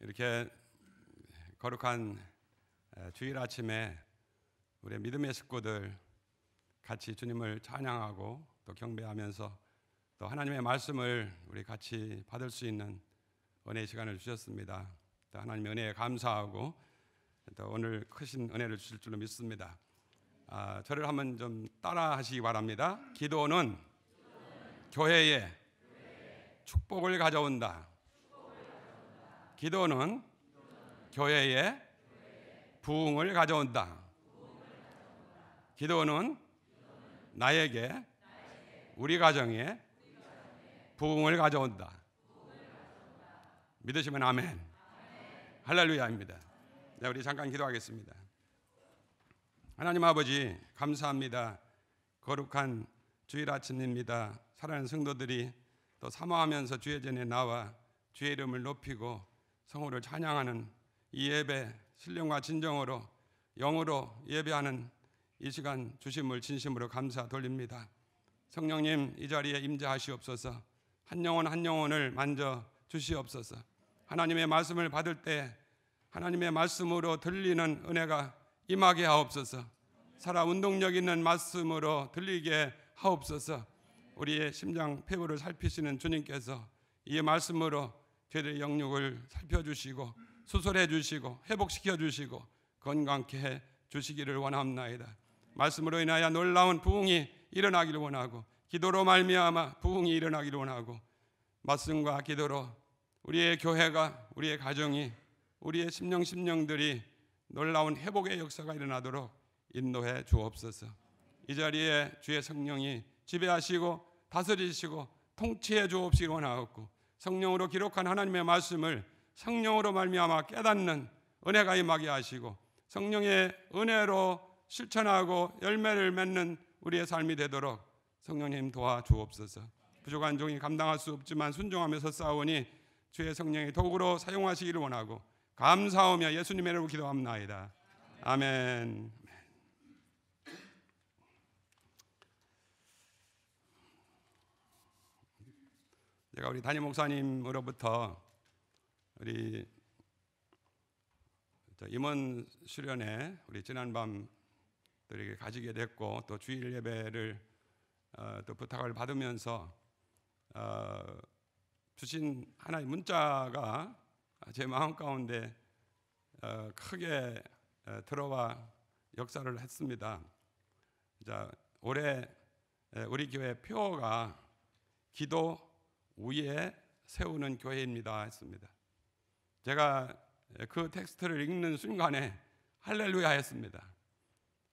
이렇게 거룩한 주일 아침에 우리 믿음의 식구들 같이 주님을 찬양하고 또 경배하면서 또 하나님의 말씀을 우리 같이 받을 수 있는 은혜의 시간을 주셨습니다. 또 하나님의 은혜에 감사하고 또 오늘 크신 은혜를 주실 줄로 믿습니다. 저를 한번 좀 따라 하시기 바랍니다. 기도는 교회에 축복을 가져온다. 기도는 교회에 부흥을 가져온다. 기도는 나에게 우리 가정에 부흥을 가져온다. 믿으시면 아멘. 할렐루야입니다. 네, 우리 잠깐 기도하겠습니다. 하나님 아버지 감사합니다. 거룩한 주일 아침입니다. 사랑하는 성도들이 또 사모하면서 주의 전에 나와 주의 이름을 높이고 성호를 찬양하는 이 예배 신령과 진정으로 영으로 예배하는 이 시간 주심을 진심으로 감사 돌립니다. 성령님 이 자리에 임재하시옵소서. 한 영혼 한 영혼을 만져 주시옵소서. 하나님의 말씀을 받을 때 하나님의 말씀으로 들리는 은혜가 임하게 하옵소서. 살아 운동력 있는 말씀으로 들리게 하옵소서. 우리의 심장 폐부를 살피시는 주님께서 이 말씀으로 저희들의 영육을 살펴주시고 수술해 주시고 회복시켜 주시고 건강케 해 주시기를 원합나이다. 말씀으로 인하여 놀라운 부흥이 일어나기를 원하고 기도로 말미암아 부흥이 일어나기를 원하고 말씀과 기도로 우리의 교회가 우리의 가정이 우리의 심령들이 놀라운 회복의 역사가 일어나도록 인도해 주옵소서. 이 자리에 주의 성령이 지배하시고 다스리시고 통치해 주옵시기 원하옵고 성령으로 기록한 하나님의 말씀을 성령으로 말미암아 깨닫는 은혜가 임하게 하시고 성령의 은혜로 실천하고 열매를 맺는 우리의 삶이 되도록 성령님 도와주옵소서. 부족한 종이 감당할 수 없지만 순종하면서 싸우니 주의 성령이 도구로 사용하시기를 원하고 감사하며 예수님의 이름으로 기도합나이다. 아멘. 제가 우리 담임 목사님으로부터 우리 임원 수련회 우리 지난밤 들에게 가지게 됐고 또 주일 예배를 또 부탁을 받으면서 주신 하나의 문자가 제 마음 가운데 크게 들어와 역사를 했습니다. 자, 올해 우리 교회 표어가 기도 위에 세우는 교회입니다 했습니다. 제가 그 텍스트를 읽는 순간에 할렐루야 했습니다.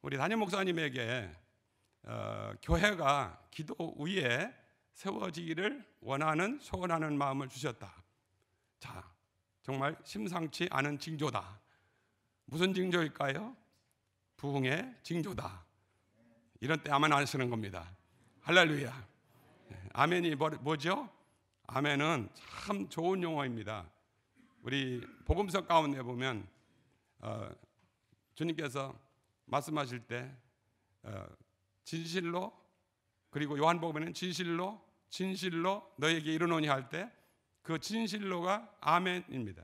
우리 담임 목사님에게 교회가 기도 위에 세워지기를 원하는 소원하는 마음을 주셨다. 자, 정말 심상치 않은 징조다. 무슨 징조일까요? 부흥의 징조다. 이런 때 아멘 하시는 겁니다. 할렐루야. 아멘이 뭐죠? 아멘은 참 좋은 용어입니다. 우리 복음서 가운데 보면 주님께서 말씀하실 때 진실로 그리고 요한복음에는 진실로 너에게 이르노니 할 때 그 진실로가 아멘입니다.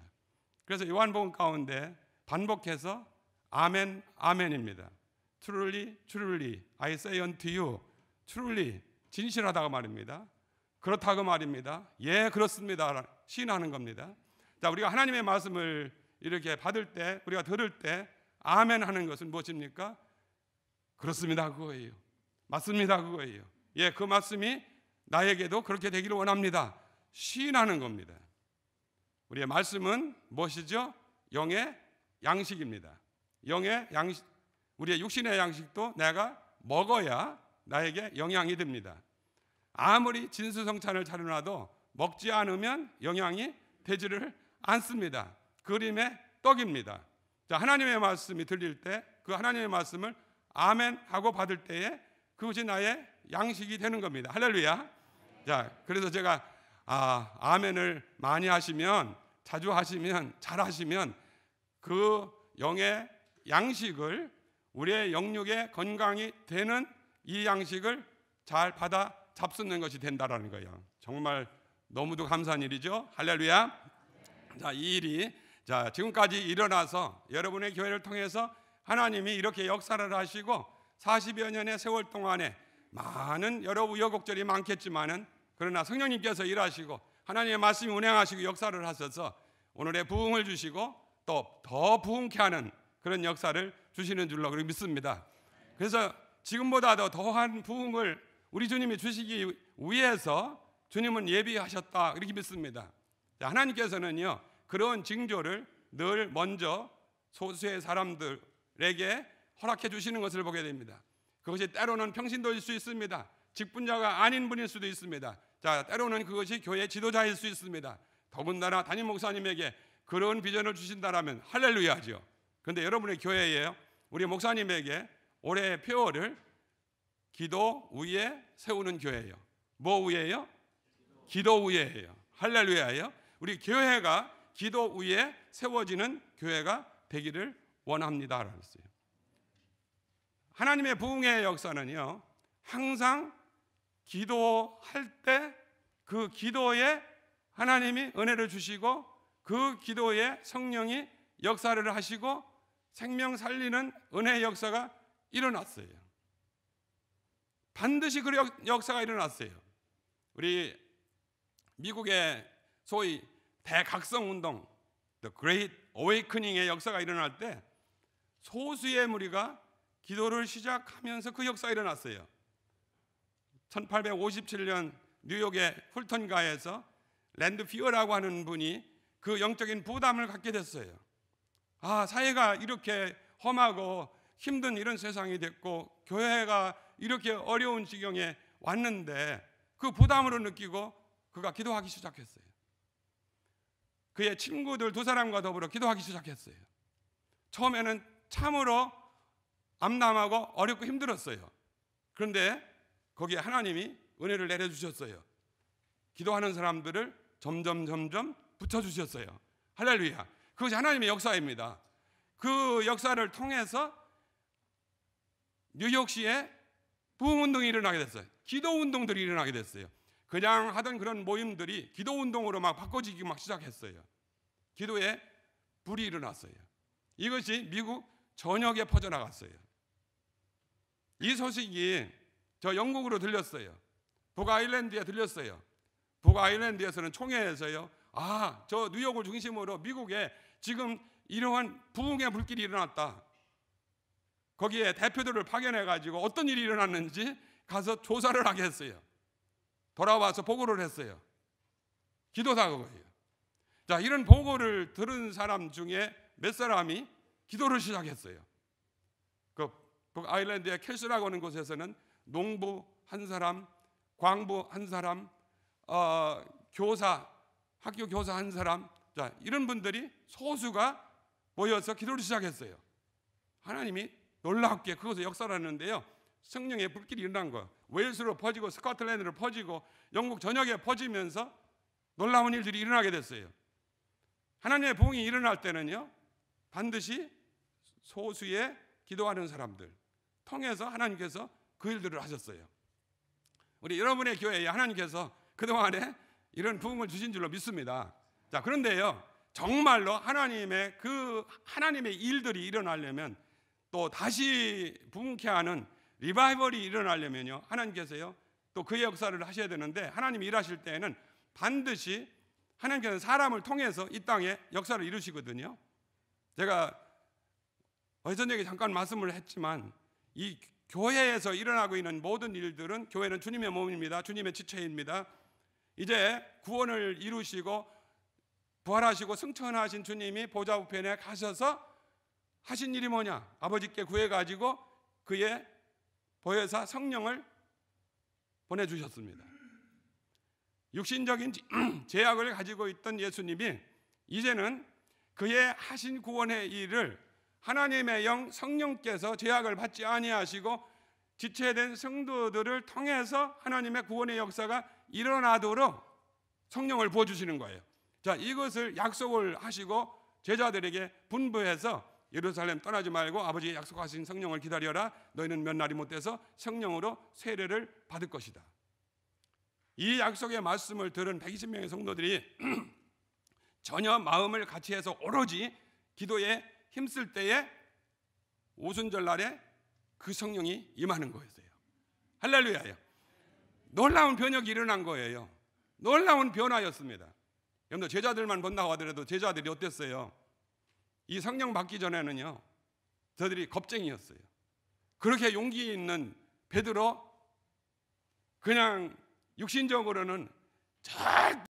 그래서 요한복음 가운데 반복해서 아멘 아멘입니다. Truly I say unto you truly 진실하다고 말입니다. 그렇다고 말입니다. 예 그렇습니다. 시인하는 겁니다. 자, 우리가 하나님의 말씀을 이렇게 받을 때 우리가 들을 때 아멘 하는 것은 무엇입니까? 그렇습니다 그거예요. 맞습니다 그거예요. 예, 그 말씀이 나에게도 그렇게 되기를 원합니다. 시인하는 겁니다. 우리의 말씀은 무엇이죠? 영의 양식입니다. 영의 양식, 우리의 육신의 양식도 내가 먹어야 나에게 영향이 됩니다. 아무리 진수성찬을 차려놔도 먹지 않으면 영향이 되지를 않습니다. 그림의 떡입니다. 자, 하나님의 말씀이 들릴 때 그 하나님의 말씀을 아멘 하고 받을 때에 그것이 나의 양식이 되는 겁니다. 할렐루야. 자, 그래서 제가 아멘을 많이 하시면 자주 하시면 잘 하시면 그 영의 양식을 우리의 영육의 건강이 되는 이 양식을 잘 받아 잡수는 것이 된다라는 거예요. 정말 너무도 감사한 일이죠. 할렐루야. 자, 이 일이 자, 지금까지 일어나서 여러분의 교회를 통해서 하나님이 이렇게 역사를 하시고 40여 년의 세월 동안에 많은 여러 우여곡절이 많겠지만은 그러나 성령님께서 일하시고 하나님의 말씀이 운행하시고 역사를 하셔서 오늘의 부흥을 주시고 또 더 부흥케 하는 그런 역사를 주시는 줄로 그렇게 믿습니다. 그래서 지금보다도 더한 부흥을 우리 주님이 주시기 위해서 주님은 예비하셨다 이렇게 믿습니다. 하나님께서는요 그런 징조를 늘 먼저 소수의 사람들에게 허락해 주시는 것을 보게 됩니다. 그것이 때로는 평신도일 수 있습니다. 직분자가 아닌 분일 수도 있습니다. 자, 때로는 그것이 교회 지도자일 수 있습니다. 더군다나 담임 목사님에게 그런 비전을 주신다라면 할렐루야죠. 그런데 여러분의 교회에요 우리 목사님에게 올해의 표어를 기도 위에 세우는 교회예요. 뭐 위에요? 기도 위에예요. 할렐루야예요. 우리 교회가 기도 위에 세워지는 교회가 되기를 원합니다. 그랬어요. 하나님의 부흥의 역사는요 항상 기도할 때 그 기도에 하나님이 은혜를 주시고 그 기도에 성령이 역사를 하시고 생명 살리는 은혜의 역사가 일어났어요. 반드시 그 역사가 일어났어요. 우리 미국의 소위 대각성 운동, The Great Awakening의 역사가 일어날 때 소수의 무리가 기도를 시작하면서 그 역사가 일어났어요. 1857년 뉴욕의 훌턴가에서 랜드 피어라고 하는 분이 그 영적인 부담을 갖게 됐어요. 아, 사회가 이렇게 험하고 힘든 이런 세상이 됐고 교회가 이렇게 어려운 지경에 왔는데 그 부담으로 느끼고 그가 기도하기 시작했어요. 그의 친구들 두 사람과 더불어 기도하기 시작했어요. 처음에는 참으로 암담하고 어렵고 힘들었어요. 그런데 거기에 하나님이 은혜를 내려주셨어요. 기도하는 사람들을 점점 붙여주셨어요. 할렐루야. 그것이 하나님의 역사입니다. 그 역사를 통해서 뉴욕시에 부흥운동이 일어나게 됐어요. 기도운동들이 일어나게 됐어요. 그냥 하던 그런 모임들이 기도운동으로 막 바꿔지기 막 시작했어요. 기도에 불이 일어났어요. 이것이 미국 전역에 퍼져나갔어요. 이 소식이 저 영국으로 들렸어요. 북아일랜드에 들렸어요. 북아일랜드에서는 총회에서요. 아, 저 뉴욕을 중심으로 미국에 지금 이러한 부흥의 불길이 일어났다. 거기에 대표들을 파견해가지고 어떤 일이 일어났는지 가서 조사를 하게 했어요. 돌아와서 보고를 했어요. 기도사고예요. 자, 이런 보고를 들은 사람 중에 몇 사람이 기도를 시작했어요. 그 북아일랜드의 켈스라고 하는 곳에서는 농부 한 사람, 광부 한 사람, 교사, 학교 교사 한 사람, 자, 이런 분들이 소수가 모여서 기도를 시작했어요. 하나님이 놀랍게 그것을 역사하는데요. 성령의 불길이 일어난 거예요. 웨일스로 퍼지고 스코틀랜드로 퍼지고 영국 전역에 퍼지면서 놀라운 일들이 일어나게 됐어요. 하나님의 부흥이 일어날 때는요, 반드시 소수의 기도하는 사람들 통해서 하나님께서 그 일들을 하셨어요. 우리 여러분의 교회에 하나님께서 그동안에 이런 부흥을 주신 줄로 믿습니다. 자, 그런데요, 정말로 하나님의 일들이 일어나려면 또 다시 부흥케 하는 리바이벌이 일어나려면요, 하나님께서요 또 그의 역사를 하셔야 되는데, 하나님이 일하실 때에는 반드시 하나님께서는 사람을 통해서 이 땅에 역사를 이루시거든요. 제가 어제저녁에 잠깐 말씀을 했지만 이 교회에서 일어나고 있는 모든 일들은, 교회는 주님의 몸입니다. 주님의 지체입니다. 이제 구원을 이루시고 부활하시고 승천하신 주님이 보좌 우편에 가셔서 하신 일이 뭐냐? 아버지께 구해가지고 그의 보혜사 성령을 보내주셨습니다. 육신적인 제약을 가지고 있던 예수님이 이제는 그의 하신 구원의 일을 하나님의 영 성령께서 제약을 받지 아니하시고 지체된 성도들을 통해서 하나님의 구원의 역사가 일어나도록 성령을 부어주시는 거예요. 자, 이것을 약속을 하시고 제자들에게 분부해서 예루살렘 떠나지 말고 아버지의 약속하신 성령을 기다려라. 너희는 몇 날이 못 돼서 성령으로 세례를 받을 것이다. 이 약속의 말씀을 들은 120명의 성도들이 전혀 마음을 같이 해서 오로지 기도에 힘쓸 때에 오순절 날에 그 성령이 임하는 거였어요. 할렐루야요. 놀라운 변혁이 일어난 거예요. 놀라운 변화였습니다. 여러분들 제자들만 본다고 하더라도 제자들이 어땠어요? 이 성령 받기 전에는요, 저들이 겁쟁이였어요. 그렇게 용기 있는 베드로, 그냥 육신적으로는 절대